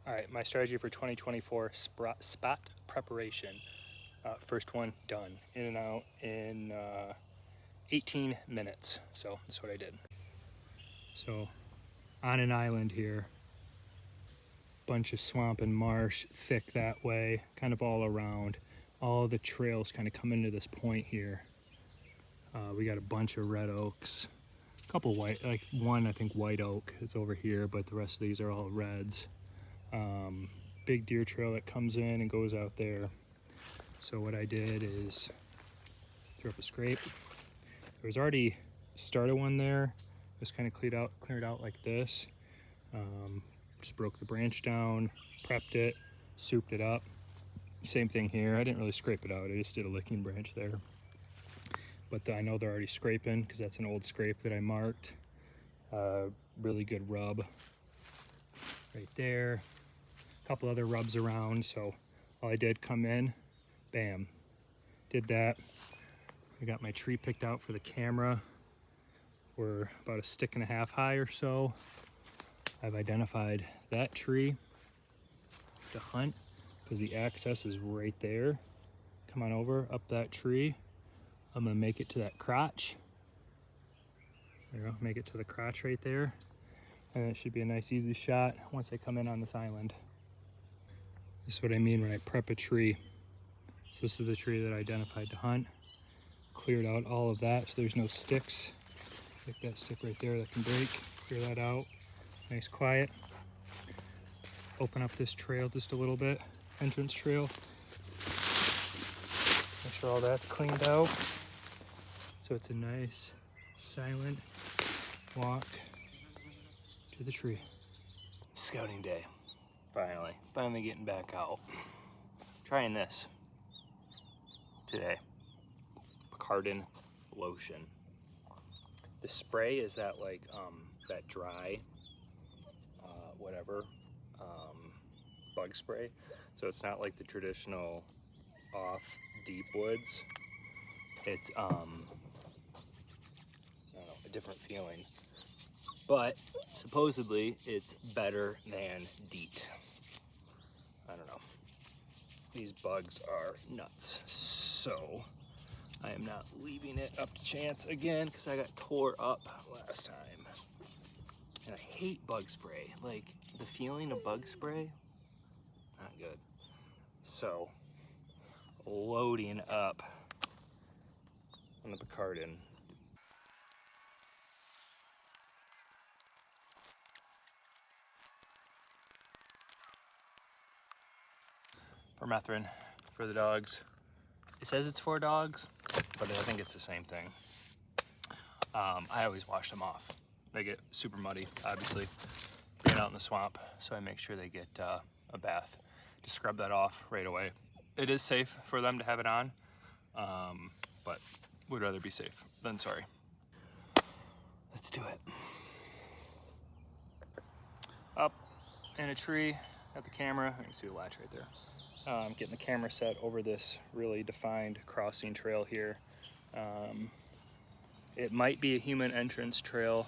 All right, my strategy for 2024 spot preparation. First one done, in and out in 18 minutes. So that's what I did. So on an island here, bunch of swamp and marsh, thick that way, kind of all around. All the trails kind of come into this point here. We got a bunch of red oaks, a couple white, like one I think white oak is over here, but the rest of these are all reds. Big deer trail that comes in and goes out there. So what I did is threw up a scrape. There was already started one there. It was kind of cleared out like this. Just broke the branch down, prepped it, souped it up. Same thing here. I didn't really scrape it out. I just did a licking branch there. But I know they're already scraping because that's an old scrape that I marked. Really good rub right there. A couple other rubs around. So all I did, come in, bam, did that. I got my tree picked out for the camera. We're about 1.5 sticks high or so. I've identified that tree to hunt because the access is right there. Come on over, up that tree. I'm gonna make it to that crotch. There you go, make it to the crotch right there. And it should be a nice easy shot once I come in on this island. This is what I mean when I prep a tree. So this is the tree that I identified to hunt. Cleared out all of that so there's no sticks. Like that stick right there that can break. Clear that out. Nice quiet. Open up this trail just a little bit. Entrance trail. Make sure all that's cleaned out. So it's a nice, silent walk to the tree. Scouting day. Finally getting back out. Trying this today. Spartan lotion. The spray is that like that dry bug spray, so it's not like the traditional off deep woods. It's I don't know, a different feeling, but supposedly it's better than DEET. I don't know, these bugs are nuts, so I am not leaving it up to chance again because I got tore up last time. And I hate bug spray. Like, the feeling of bug spray, not good. So, loading up on the Picardin. Permethrin for the dogs. It says it's for dogs, but I think it's the same thing. I always wash them off. They get super muddy, obviously, being out in the swamp, so I make sure they get a bath to scrub that off right away. It is safe for them to have it on, but would rather be safe than sorry. Let's do it. Up in a tree, got the camera. You can see the latch right there. Getting the camera set over this really defined crossing trail here. It might be a human entrance trail,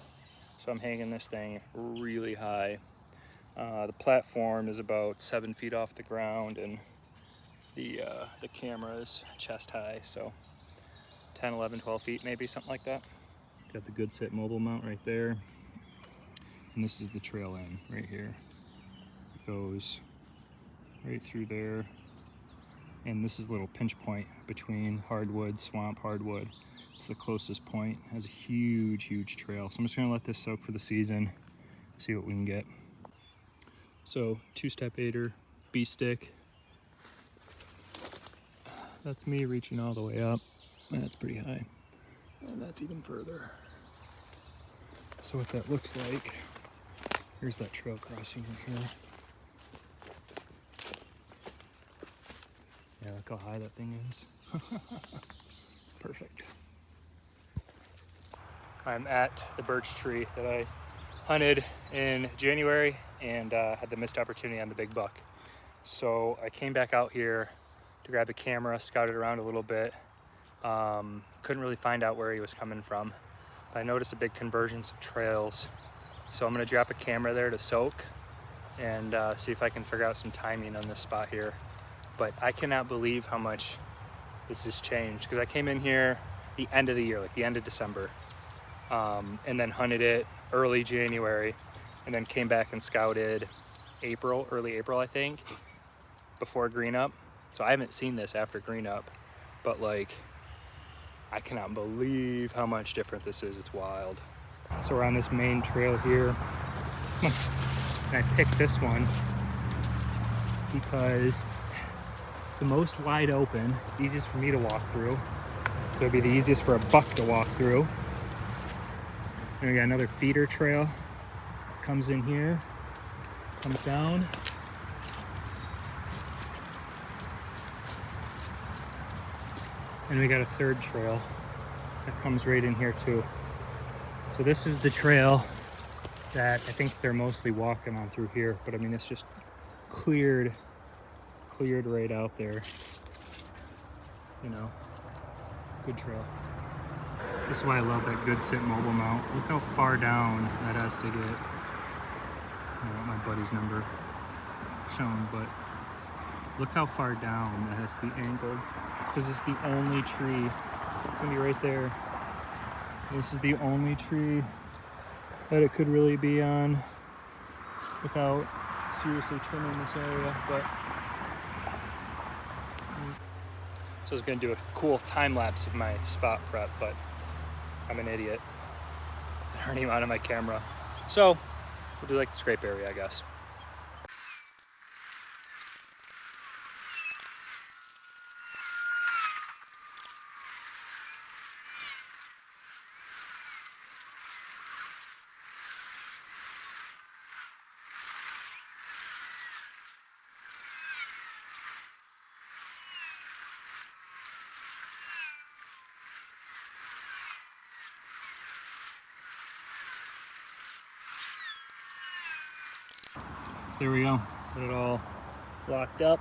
so I'm hanging this thing really high. The platform is about 7 feet off the ground, and the camera is chest high, so 10, 11, 12 feet maybe, something like that. Got the Good Sit mobile mount right there, and this is the trail in right here. It goes right through there, and this is a little pinch point between hardwood, swamp hardwood. It's the closest point. It has a huge trail. So I'm just gonna let this soak for the season, see what we can get. So 2-step aider, B-stick. That's me reaching all the way up. That's pretty high. And that's even further. So what that looks like, here's that trail crossing right here. Yeah, look how high that thing is. Perfect. I'm at the birch tree that I hunted in January and had the missed opportunity on the big buck. So I came back out here to grab the camera, scouted around a little bit. Couldn't really find out where he was coming from. But I noticed a big convergence of trails. So I'm gonna drop a camera there to soak and see if I can figure out some timing on this spot here. But I cannot believe how much this has changed, because I came in here the end of the year, like the end of December, and then hunted it early January, and then came back and scouted early April, I think, before green up. So I haven't seen this after green up, but like, I cannot believe how much different this is. It's wild. So we're on this main trail here, and I picked this one because it's the most wide open. It's easiest for me to walk through. So it'd be the easiest for a buck to walk through. And we got another feeder trail. Comes in here, comes down. And we got a third trail that comes right in here too. So this is the trail that I think they're mostly walking on through here, but I mean, it's just cleared right out there. You know, good trail. This is why I love that good sit mobile mount. Look how far down that has to get. I don't want my buddy's number shown, but look how far down that has to be angled, because it's the only tree. It's gonna be right there. This is the only tree that it could really be on without seriously trimming this area. But so I was gonna do a cool time lapse of my spot prep, but I'm an idiot. I aren't even on my camera. So we'll do like the scrape area, I guess. So there we go. Got it all locked up.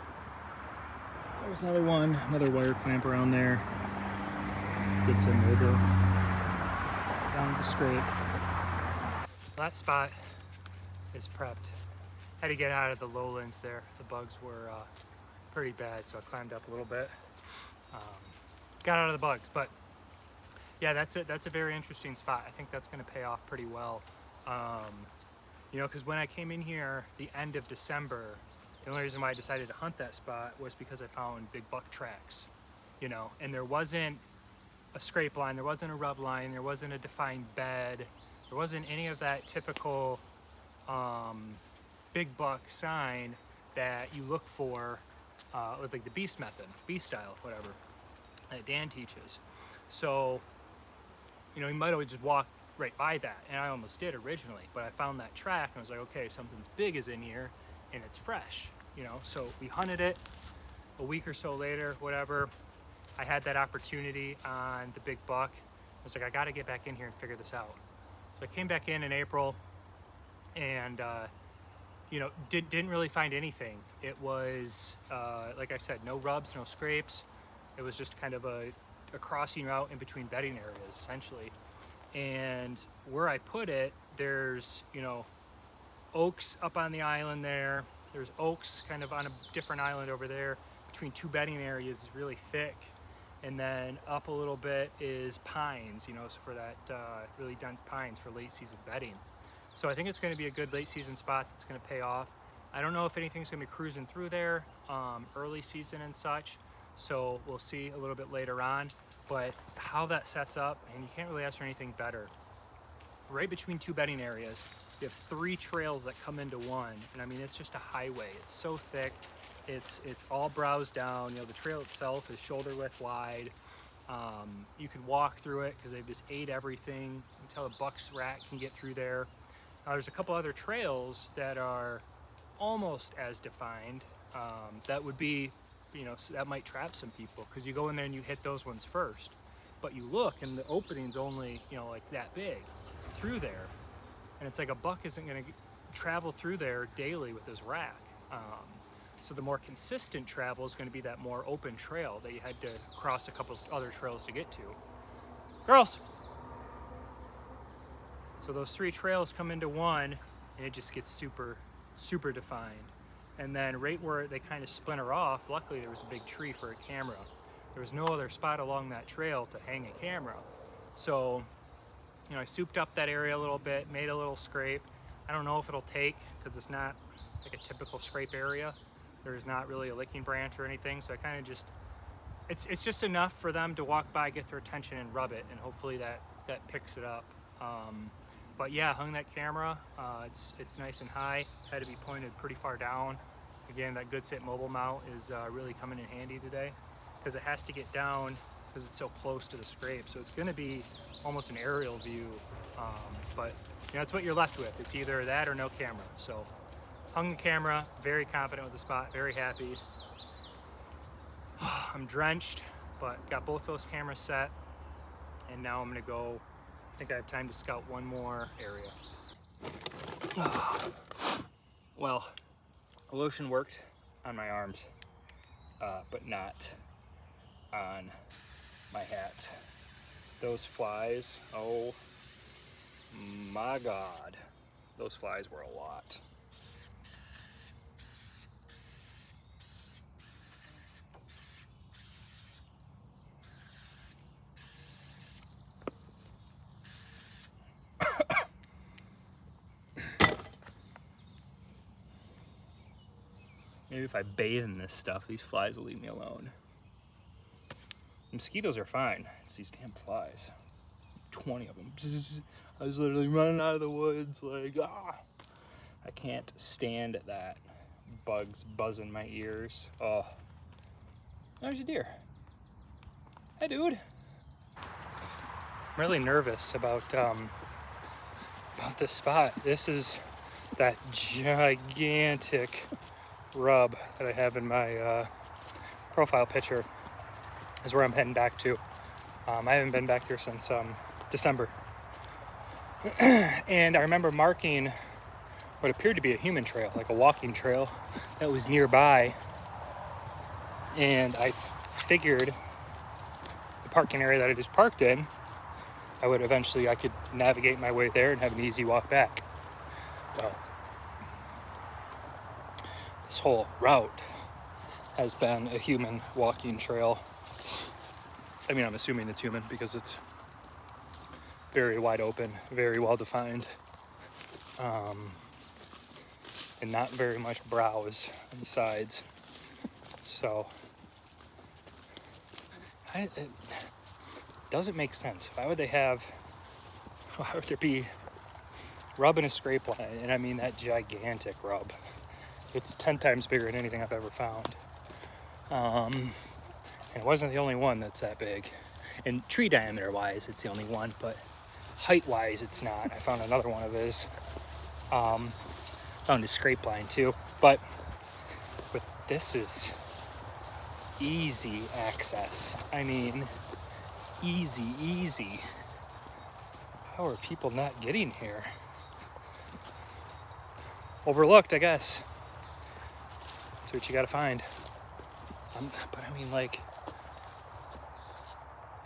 There's another one, another wire clamp around there. Good some mobile. Down the scrape. That spot is prepped. Had to get out of the lowlands there. The bugs were pretty bad, so I climbed up a little bit. Got out of the bugs, but yeah, that's it. That's a very interesting spot. I think that's going to pay off pretty well. You know, because when I came in here the end of December, the only reason why I decided to hunt that spot was because I found big buck tracks, you know, and there wasn't a scrape line, there wasn't a rub line, there wasn't a defined bed, there wasn't any of that typical big buck sign that you look for with like the beast method, beast style, whatever, that Dan teaches. So, you know, you might always just walk right by that, and I almost did originally, but I found that track and I was like, okay, something's big is in here and it's fresh, you know. So we hunted it a week or so later, whatever. I had that opportunity on the big buck. I was like, I got to get back in here and figure this out. So I came back in April, and you know, didn't really find anything. It was like I said, no rubs, no scrapes. It was just kind of a crossing route in between bedding areas, essentially. And where I put it, there's, you know, oaks up on the island there. There's oaks kind of on a different island over there. Between two bedding areas is really thick. And then up a little bit is pines, you know, so for that really dense pines for late season bedding. So I think it's going to be a good late season spot that's going to pay off. I don't know if anything's going to be cruising through there early season and such. So we'll see a little bit later on, but how that sets up, and you can't really ask for anything better. Right between two bedding areas, you have three trails that come into one, and I mean, it's just a highway. It's so thick, it's all browsed down. You know, the trail itself is shoulder width wide. You can walk through it because they've just ate everything until a buck's rat can get through there. Now, there's a couple other trails that are almost as defined. That would be, you know, so that might trap some people because you go in there and you hit those ones first, but you look and the opening's only, you know, like that big through there, and it's like a buck isn't going to travel through there daily with his rack. So the more consistent travel is going to be that more open trail that you had to cross a couple of other trails to get to. Girls! So those three trails come into one, and it just gets super super defined. And then right where they kind of splinter off, luckily there was a big tree for a camera. There was no other spot along that trail to hang a camera. So, you know, I souped up that area a little bit, made a little scrape. I don't know if it'll take, because it's not like a typical scrape area. There's not really a licking branch or anything, so I kind of just, it's just enough for them to walk by, get their attention, and rub it, and hopefully that picks it up. But yeah, hung that camera. It's nice and high. Had to be pointed pretty far down. Again, that Good Sit mobile mount is really coming in handy today, because it has to get down because it's so close to the scrape. So it's going to be almost an aerial view, but you know, it's what you're left with. It's either that or no camera. So hung the camera, very confident with the spot, very happy. I'm drenched, but got both those cameras set, and now I'm gonna go. I think I have time to scout one more area. Well, the lotion worked on my arms, but not on my hat. Those flies, oh my God, those flies were a lot. Maybe if I bathe in this stuff, these flies will leave me alone. Mosquitoes are fine. It's these damn flies. 20 of them. Bzzz. I was literally running out of the woods like, ah. I can't stand that. Bugs buzzing my ears. Oh. There's a deer. Hi, dude. I'm really nervous about this spot. This is that gigantic rub that I have in my profile picture is where I'm heading back to. I haven't been back here since December. And I remember marking what appeared to be a human trail, like a walking trail that was nearby. And I figured the parking area that I just parked in, I could navigate my way there and have an easy walk back. Well, this whole route has been a human walking trail. I mean, I'm assuming it's human because it's very wide open, very well defined, and not very much browse on the sides. So it doesn't make sense. Why would there be rub in a scrape line? And I mean that gigantic rub. It's 10 times bigger than anything I've ever found. And it wasn't the only one that's that big. And tree diameter wise, it's the only one, but height wise, it's not. I found another one of his. Found his scrape line too. But this is easy access. I mean, easy. How are people not getting here? Overlooked, I guess. That's what you gotta find. But I mean, like,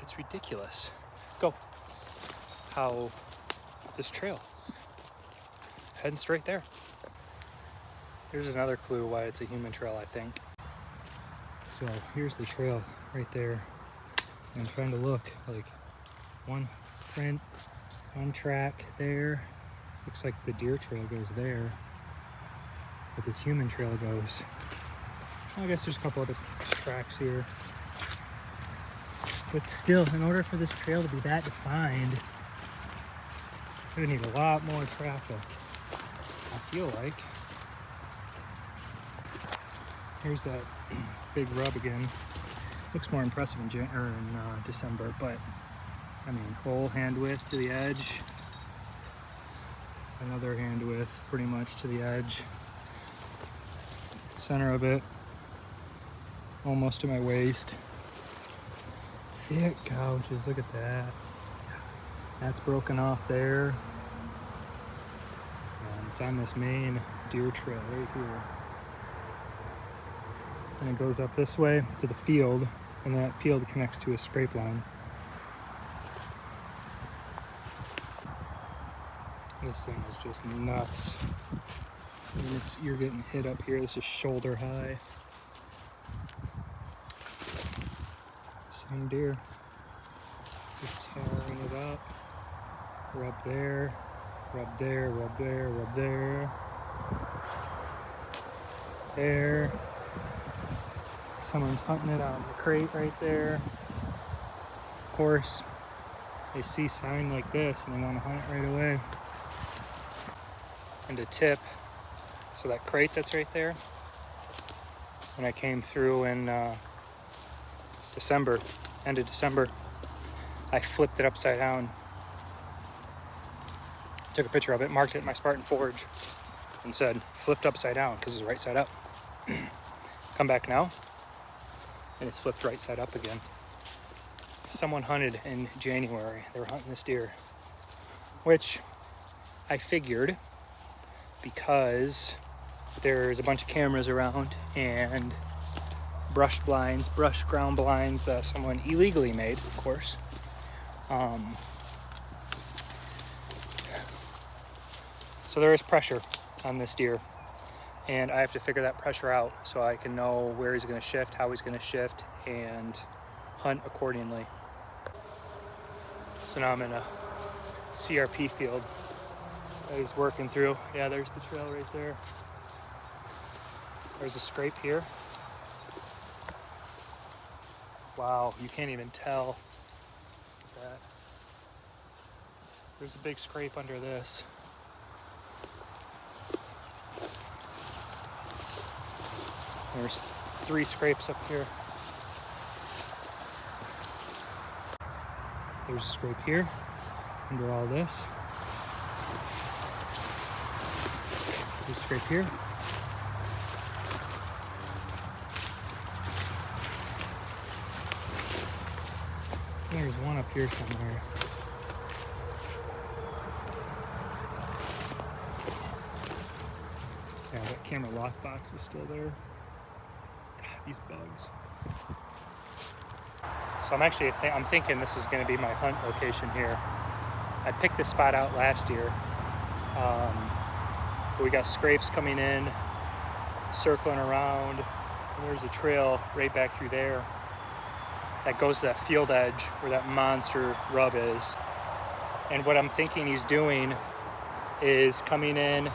it's ridiculous. Go. How this trail heading straight there. Here's another clue why it's a human trail, I think. So here's the trail right there. I'm trying to look, like, one print, one track there. Looks like the deer trail goes there, but this human trail goes. I guess there's a couple other tracks here. But still, in order for this trail to be that defined, we need a lot more traffic, I feel like. Here's that big rub again. Looks more impressive in December, but I mean, whole hand width to the edge. Another hand width pretty much to the edge. Center of it, almost to my waist. Thick couches, look at that. That's broken off there. And it's on this main deer trail right here. And it goes up this way to the field, and that field connects to a scrape line. This thing is just nuts. And you're getting hit up here. This is shoulder high. Same deer. Just tearing it up. Rub there, rub there, rub there, rub there. There. Someone's hunting it out in the crate right there. Of course, they see sign like this and they want to hunt it right away. And a tip, so that crate that's right there, when I came through in December, end of December, I flipped it upside down. Took a picture of it, marked it in my Spartan Forge, and said flipped upside down because it's right side up. Come back now, and it's flipped right side up again. Someone hunted in January. They were hunting this deer, which I figured because there's a bunch of cameras around and brush ground blinds that someone illegally made, of course. So there is pressure on this deer, and I have to figure that pressure out so I can know where he's going to shift, how he's going to shift, and hunt accordingly. So now I'm in a CRP field that he's working through. Yeah, there's the trail right there. There's a scrape here. Wow, you can't even tell that. There's a big scrape under this. There's 3 scrapes up here. There's a scrape here under all this. There's a scrape here. There's one up here somewhere. Yeah, that camera lockbox is still there. These bugs. So I'm thinking this is going to be my hunt location here. I picked this spot out last year. But we got scrapes coming in, circling around, and there's a trail right back through there that goes to that field edge where that monster rub is. And what I'm thinking he's doing is coming in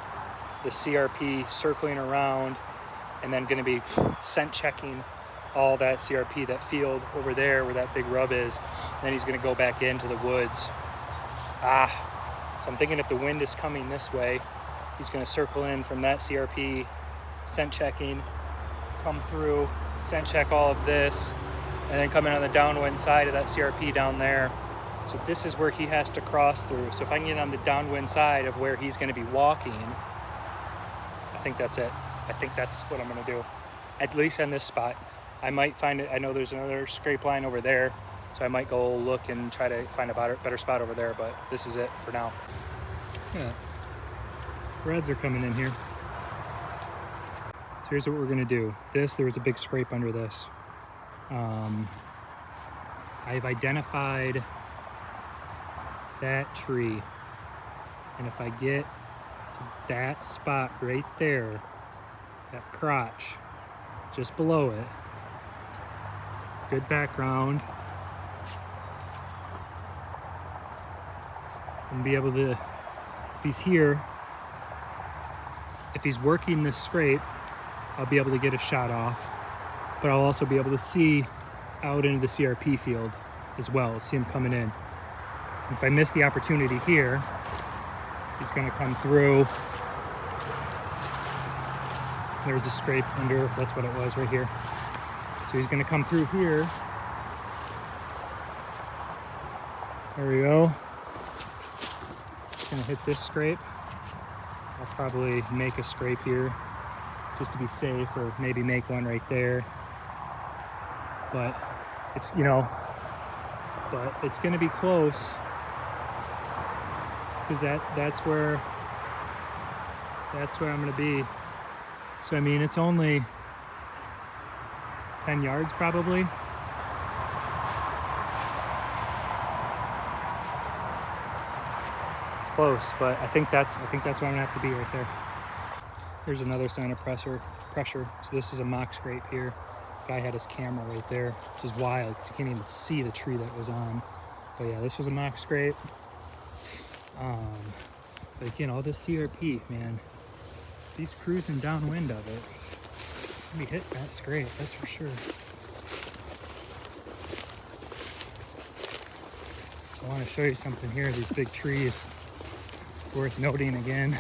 the CRP, circling around, and then going to be scent checking all that CRP, that field over there where that big rub is. And then he's going to go back into the woods. So I'm thinking if the wind is coming this way, he's going to circle in from that CRP, scent checking, come through, scent check all of this, and then come in on the downwind side of that CRP down there. So this is where he has to cross through. So if I can get on the downwind side of where he's going to be walking, I think that's it. I think that's what I'm going to do, at least on this spot. I might find it. I know there's another scrape line over there, so I might go look and try to find a better spot over there, but this is it for now. Yeah, reds are coming in here. So here's what we're going to do. There was a big scrape under this. I've identified that tree, and if I get to that spot right there, that crotch just below it, good background, and be able to, if he's here, if he's working this scrape, I'll be able to get a shot off, but I'll also be able to see out into the CRP field as well, see him coming in. If I miss the opportunity here, he's going to come through. There's a scrape under, that's what it was right here. So he's going to come through here. There we go. He's going to hit this scrape. I'll probably make a scrape here just to be safe, or maybe make one right there. But it's, but it's going to be close, because that's where I'm going to be. So I mean, it's only 10 yards probably. It's close, but I think that's where I'm gonna have to be right there. Here's another sign of pressure. So this is a mock scrape here. Guy had his camera right there, which is wild because you can't even see the tree that was on. But yeah, this was a mock scrape. But again, all this CRP, man, he's cruising downwind of it. We hit that scrape, that's for sure. I want to show you something here, these big trees. It's worth noting again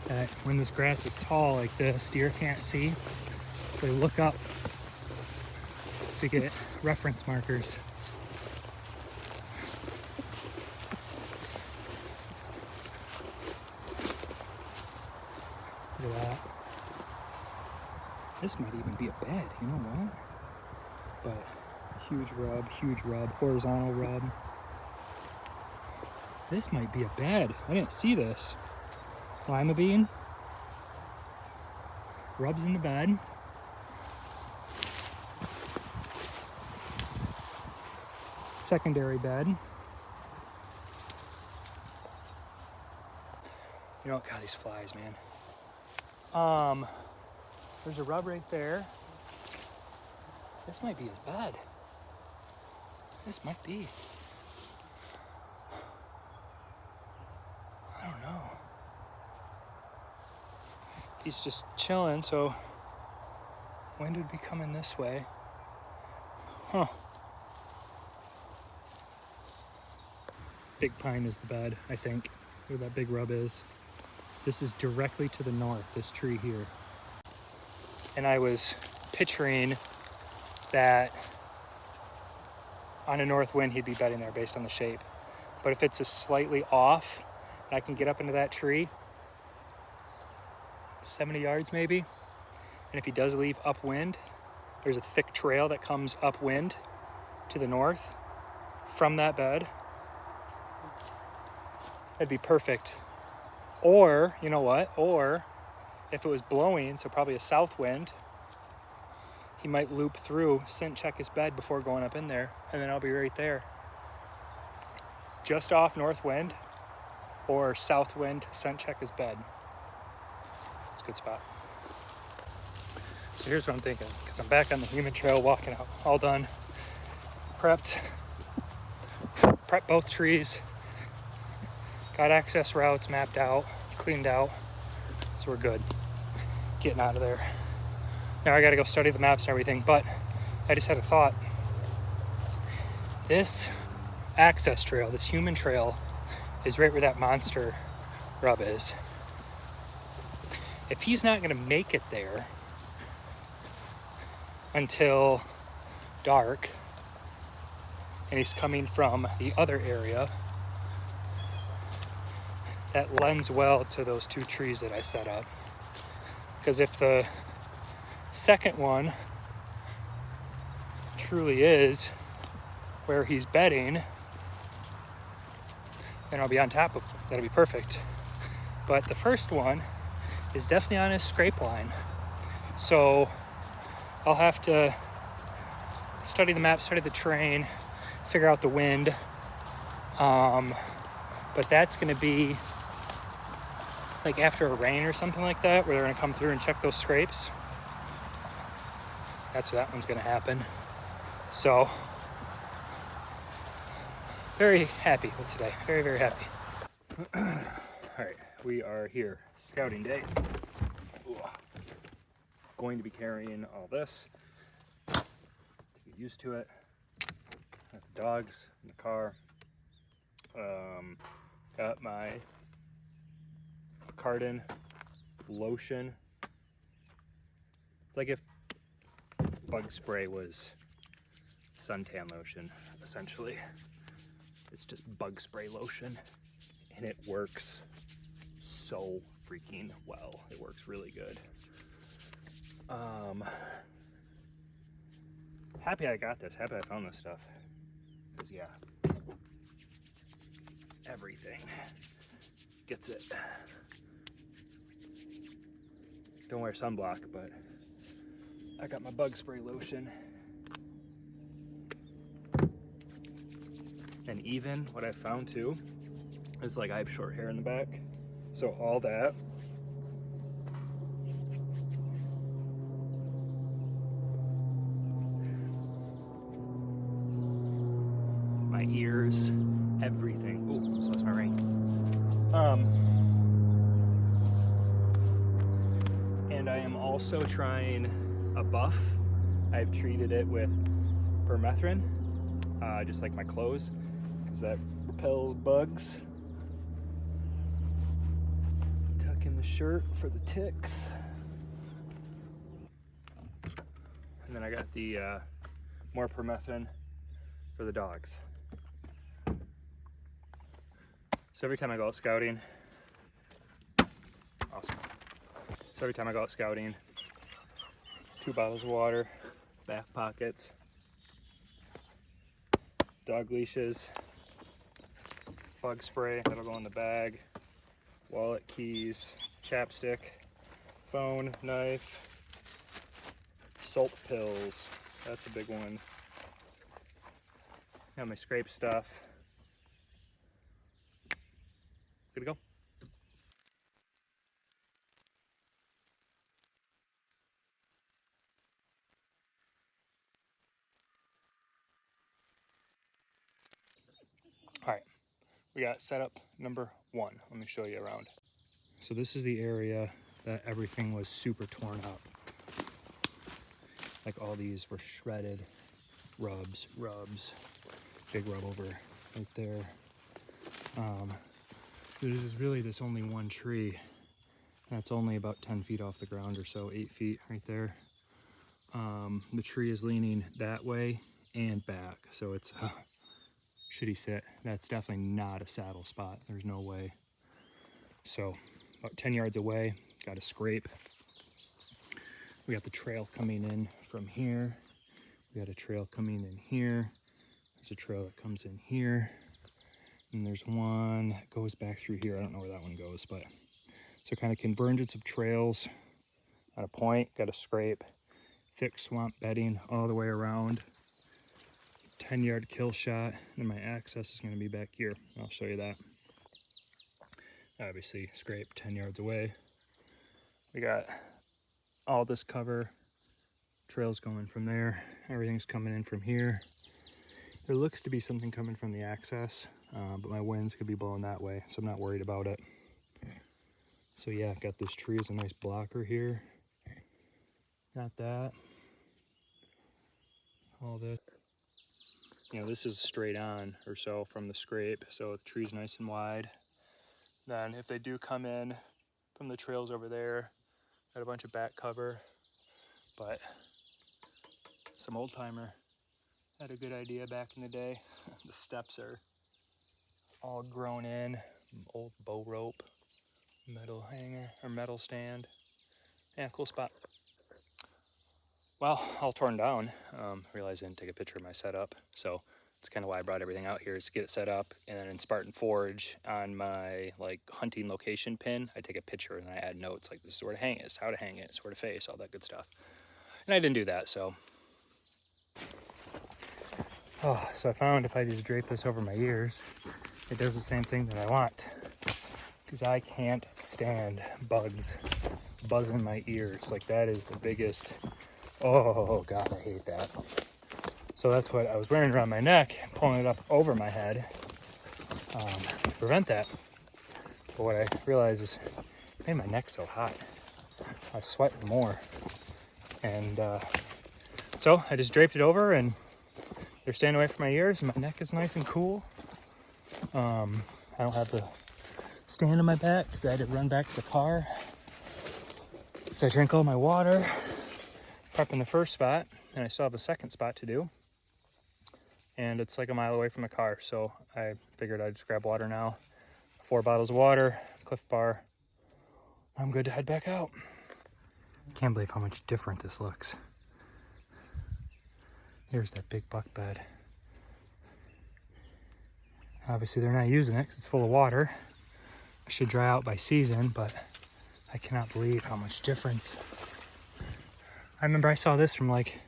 that when this grass is tall like this, deer can't see. So they look up to get reference markers. Look at that. This might even be a bed, you know what? But huge rub, horizontal rub. This might be a bed. I didn't see this. Lima bean. Rubs in the bed. Secondary bed. You know, God, these flies, man. There's a rub right there. This might be his bed. This might be. I don't know. He's just chilling, so wind would be coming this way. Huh. Big pine is the bed, I think, where that big rub is. This is directly to the north, this tree here. And I was picturing that on a north wind, he'd be bedding there based on the shape. But if it's a slightly off, and I can get up into that tree, 70 yards maybe, and if he does leave upwind, there's a thick trail that comes upwind to the north from that bed. That'd be perfect. Or, you know what? Or if it was blowing, so probably a south wind, he might loop through, scent check his bed before going up in there, and then I'll be right there. Just off north wind or south wind, scent check his bed. It's a good spot. So here's what I'm thinking, because I'm back on the human trail walking out, all done. Prepped both trees. Got access routes mapped out, cleaned out, so we're good. Getting out of there. Now I gotta go study the maps and everything, but I just had a thought. This access trail, this human trail, is right where that monster rub is. If he's not gonna make it there until dark, and he's coming from the other area, that lends well to those two trees that I set up. Because if the second one truly is where he's bedding, then I'll be on top of him. That'll be perfect. But the first one is definitely on his scrape line. So I'll have to study the map, study the terrain, figure out the wind. But that's gonna be like after a rain or something like that, where they're gonna come through and check those scrapes. That's where that one's gonna happen. So, very happy with today. Very, very happy. All right, we are here, scouting day. Ooh. Going to be carrying all this to get used to it. Got the dogs in the car. Got my Spartan lotion. It's like if bug spray was suntan lotion, essentially. It's just bug spray lotion, and it works so freaking well. It works really good. Happy I got this. Happy I found this stuff. Because yeah, everything gets it. Don't wear sunblock, but I got my bug spray lotion. And even what I found too is like I have short hair in the back, so all that ears, everything. Oh, almost lost my ring. And I am also trying a buff. I've treated it with permethrin, just like my clothes, because that repels bugs. Tuck in the shirt for the ticks. And then I got the more permethrin for the dogs. So every time I go out scouting, awesome. So every time I go out scouting, 2 bottles of water, back pockets, dog leashes, bug spray, that'll go in the bag, wallet, keys, chapstick, phone, knife, salt pills, that's a big one. Got my scrape stuff. Good to go. All right, we got setup number 1. Let me show you around. So this is the area that everything was super torn up. Like all these were shredded, rubs, big rub over right there. There's really this only one tree that's only about 10 feet off the ground or so, 8 feet right there. The tree is leaning that way and back, so it's a shitty sit. That's definitely not a saddle spot, there's no way. So about 10 yards away, got a scrape. We got the trail coming in from here. We got a trail coming in here. There's a trail that comes in here. And there's one that goes back through here. I don't know where that one goes, but so kind of convergence of trails at a point. Got a scrape, thick swamp bedding all the way around. 10-yard kill shot. And my access is going to be back here. I'll show you that. Obviously, scrape 10 yards away. We got all this cover, trails going from there, everything's coming in from here. There looks to be something coming from the access, but my winds could be blowing that way, so I'm not worried about it. So yeah, got this tree as a nice blocker here. Got that. All this. You know, this is straight on or so from the scrape, so the tree's nice and wide. Then if they do come in from the trails over there, got a bunch of back cover, but some old timer had a good idea back in the day. The steps are all grown in, old bow rope, metal hanger or metal stand. Yeah, cool spot. Well, all torn down. Realized I didn't take a picture of my setup, so that's kind of why I brought everything out here, is to get it set up. And then in Spartan Forge, on my like hunting location pin, I take a picture and I add notes like this is where to hang it, how to hang it, where to face, all that good stuff. And I didn't do that, so. Oh, so I found if I just drape this over my ears, it does the same thing that I want. Because I can't stand bugs buzzing my ears. Like that is the biggest, oh God, I hate that. So that's what I was wearing around my neck, pulling it up over my head to prevent that. But what I realized is it made my neck so hot. I was sweating more. And so I just draped it over and they're staying away from my ears and my neck is nice and cool. I don't have the stand on my back because I had to run back to the car. So I drank all my water, prepped in the first spot, and I still have a second spot to do. And it's like a mile away from the car, so I figured I'd just grab water now. 4 bottles of water, Cliff Bar. I'm good to head back out. Can't believe how much different this looks. Here's that big buck bed. Obviously they're not using it because it's full of water. It should dry out by season, but I cannot believe how much difference. I remember I saw this from like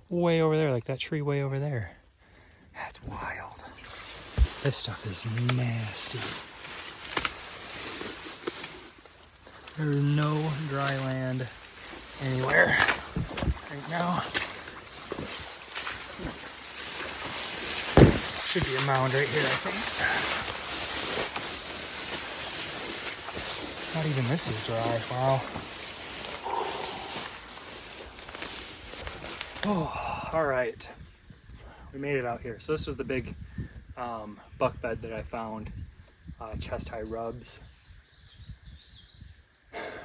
way over there, like that tree way over there. That's wild. This stuff is nasty. There's no dry land anywhere right now. Should be a mound right here, I think. Not even this is dry. Wow. Oh, all right. We made it out here. So this was the big buck bed that I found. Chest high rubs.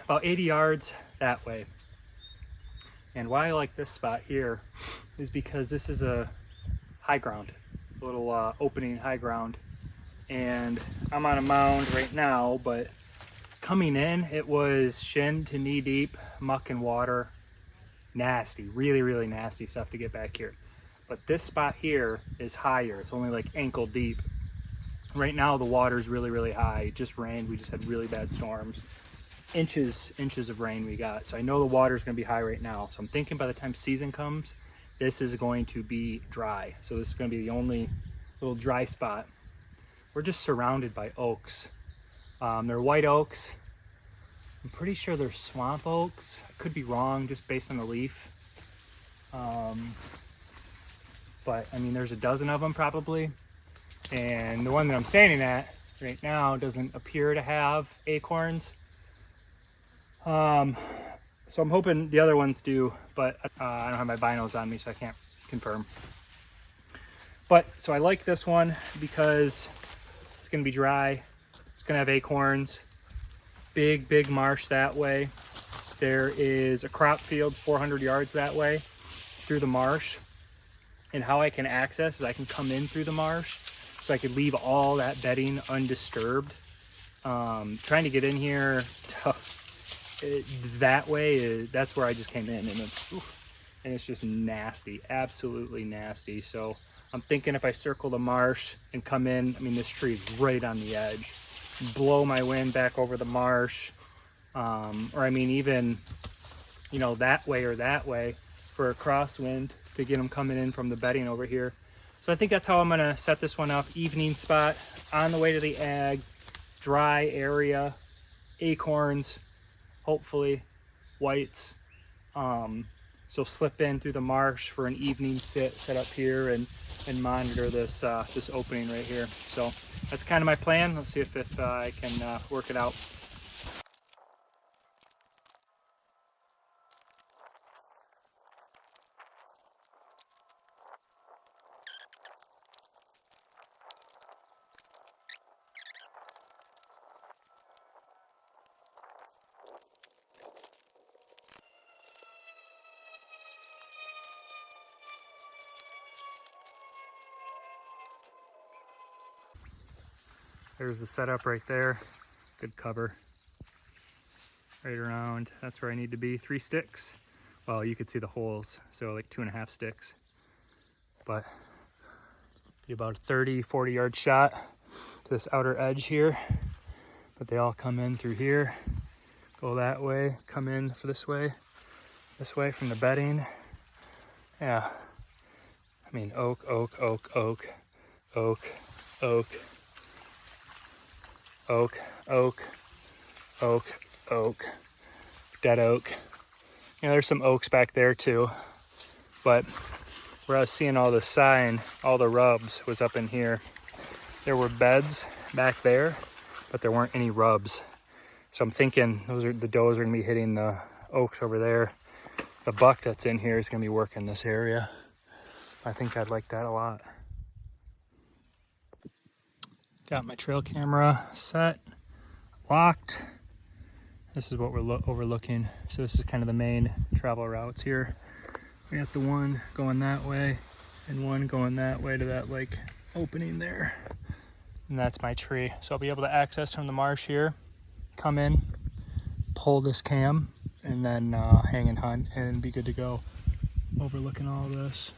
About 80 yards that way. And why I like this spot here is because this is a high ground, a little opening high ground. And I'm on a mound right now, but coming in, it was shin to knee deep, muck and water. Nasty, really, really nasty stuff to get back here. But this spot here is higher. It's only like ankle deep. Right now the water's really, really high. It just rained. We just had really bad storms. Inches of rain we got. So I know the water's gonna be high right now. So I'm thinking by the time season comes, this is going to be dry. So this is gonna be the only little dry spot. We're just surrounded by oaks. They're white oaks. I'm pretty sure they're swamp oaks. I could be wrong just based on the leaf. But I mean, there's a dozen of them probably. And the one that I'm standing at right now doesn't appear to have acorns. So I'm hoping the other ones do, but I don't have my binos on me, so I can't confirm. But so I like this one because it's gonna be dry. It's gonna have acorns. Big marsh that way. There is a crop field 400 yards that way through the marsh. And how I can access is I can come in through the marsh, so I could leave all that bedding undisturbed. Trying to get in here that way, that's where I just came in, and it's just nasty, absolutely nasty. So I'm thinking if I circle the marsh and come in, I mean, this tree is right on the edge. Blow my wind back over the marsh, or I mean, even, you know, that way or that way for a crosswind to get them coming in from the bedding over here. So I think that's how I'm gonna set this one up. Evening spot on the way to the ag, dry area, acorns, hopefully whites. So slip in through the marsh for an evening set up here and monitor this this opening right here. So that's kind of my plan. Let's see if I can work it out. There's the setup right there. Good cover. Right around, that's where I need to be. 3 sticks. Well, you could see the holes, so like 2.5 sticks. But be about a 30, 40 yard shot to this outer edge here. But they all come in through here, go that way, come in for this way from the bedding. Yeah. I mean, oak, oak, oak, oak, oak, oak, oak, oak, oak, oak, dead oak. You know, there's some oaks back there too, but where I was seeing all the sign, all the rubs was up in here. There were beds back there, but there weren't any rubs. So I'm thinking the does are gonna be hitting the oaks over there. The buck that's in here is gonna be working this area. I think I'd like that a lot. Got my trail camera set, locked. This is what we're overlooking. So this is kind of the main travel routes here. We got the one going that way and one going that way to that like opening there. And that's my tree. So I'll be able to access from the marsh here, come in, pull this cam, and then hang and hunt and be good to go overlooking all of this.